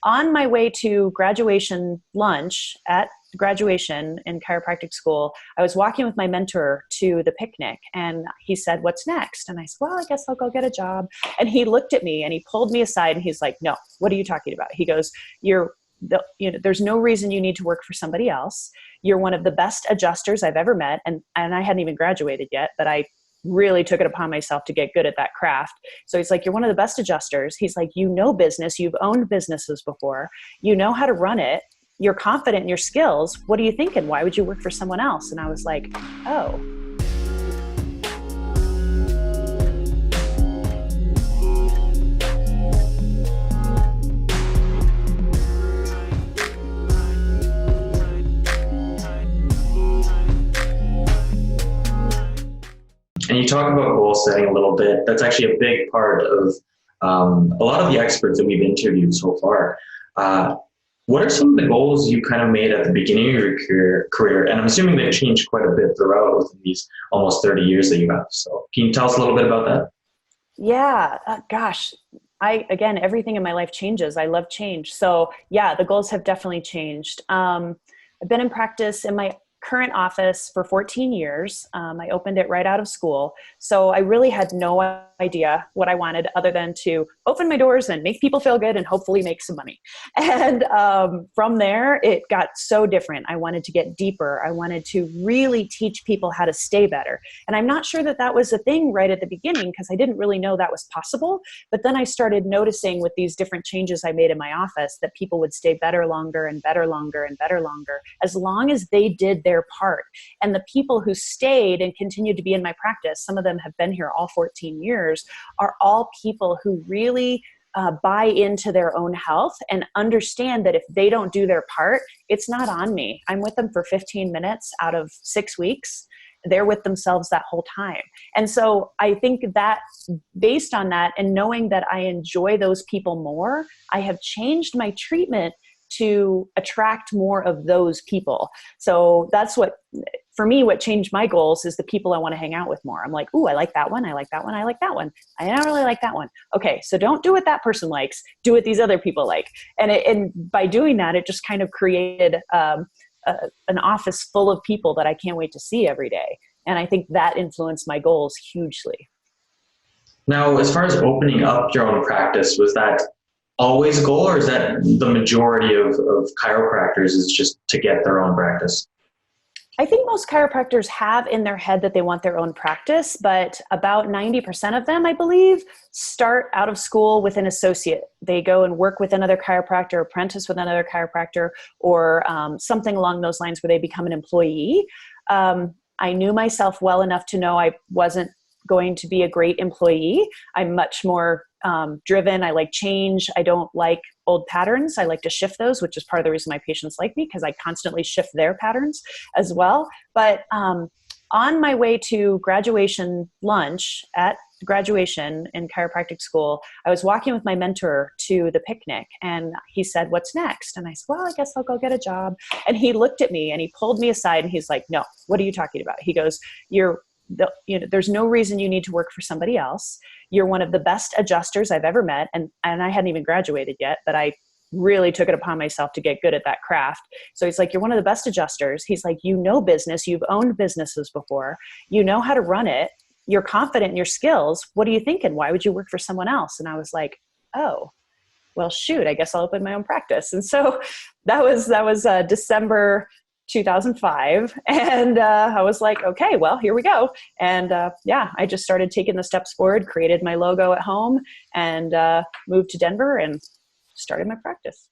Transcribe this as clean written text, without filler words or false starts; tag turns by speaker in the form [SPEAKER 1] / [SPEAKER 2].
[SPEAKER 1] on my way to graduation lunch at graduation in chiropractic school, I was walking with my mentor to the picnic, and he said, "What's next?" And I said, "Well, I guess I'll go get a job." And he looked at me and he pulled me aside and he's like, "No, what are you talking about?" He goes, there's no reason you need to work for somebody else. You're one of the best adjusters I've ever met. And I hadn't even graduated yet, but I really took it upon myself to get good at that craft. So he's like, "You're one of the best adjusters." He's like, "You know business. You've owned businesses before. You know how to run it. You're confident in your skills. What are you thinking? Why would you work for someone else?" And I was like, oh.
[SPEAKER 2] And you talk about goal setting a little bit. That's actually a big part of a lot of the experts that we've interviewed so far. What are some of the goals you kind of made at the beginning of your career? And I'm assuming they've changed quite a bit throughout within these almost 30 years that you have. So can you tell us a little bit about that?
[SPEAKER 1] Yeah, gosh, again, everything in my life changes. I love change. So yeah, the goals have definitely changed. I've been in practice in my current office for 14 years. I opened it right out of school. So I really had no idea what I wanted other than to open my doors and make people feel good and hopefully make some money. And from there, it got so different. I wanted to get deeper. I wanted to really teach people how to stay better. And I'm not sure that that was a thing right at the beginning because I didn't really know that was possible. But then I started noticing with these different changes I made in my office that people would stay better longer and better longer and better longer as long as they did their part. And the people who stayed and continued to be in my practice, some of them have been here all 14 years, are all people who really buy into their own health and understand that if they don't do their part, it's not on me. I'm with them for 15 minutes out of 6 weeks. They're with themselves that whole time. And so I think that based on that and knowing that I enjoy those people more, I have changed my treatment to attract more of those people. So that's what, for me, what changed my goals is the people I want to hang out with more. I'm like, ooh, I like that one. I like that one. I like that one. I don't really like that one. Okay, so don't do what that person likes. Do what these other people like. And by doing that, it just kind of created an office full of people that I can't wait to see every day. And I think that influenced my goals hugely.
[SPEAKER 2] Now, as far as opening up your own practice, was that always a goal, or is that the majority of chiropractors is just to get their own practice?
[SPEAKER 1] I think most chiropractors have in their head that they want their own practice, but about 90% of them, I believe, start out of school with an associate. They go and work with another chiropractor, apprentice with another chiropractor, or something along those lines where they become an employee. I knew myself well enough to know I wasn't going to be a great employee. I'm much more driven. I like change. I don't like old patterns. I like to shift those, which is part of the reason my patients like me, because I constantly shift their patterns as well. But on my way to graduation lunch at graduation in chiropractic school, I was walking with my mentor to the picnic, and he said, "What's next?" And I said, "Well, I guess I'll go get a job." And he looked at me and he pulled me aside and he's like, "No, what are you talking about?" He goes, there's no reason you need to work for somebody else. You're one of the best adjusters I've ever met. And I hadn't even graduated yet, but I really took it upon myself to get good at that craft. So he's like, "You're one of the best adjusters." He's like, "You know business. You've owned businesses before. You know how to run it. You're confident in your skills. What are you thinking? Why would you work for someone else?" And I was like, oh, well, shoot, I guess I'll open my own practice. And so that was December 2005. And I was like, okay, well, here we go. And I just started taking the steps forward, created my logo at home, and moved to Denver and started my practice.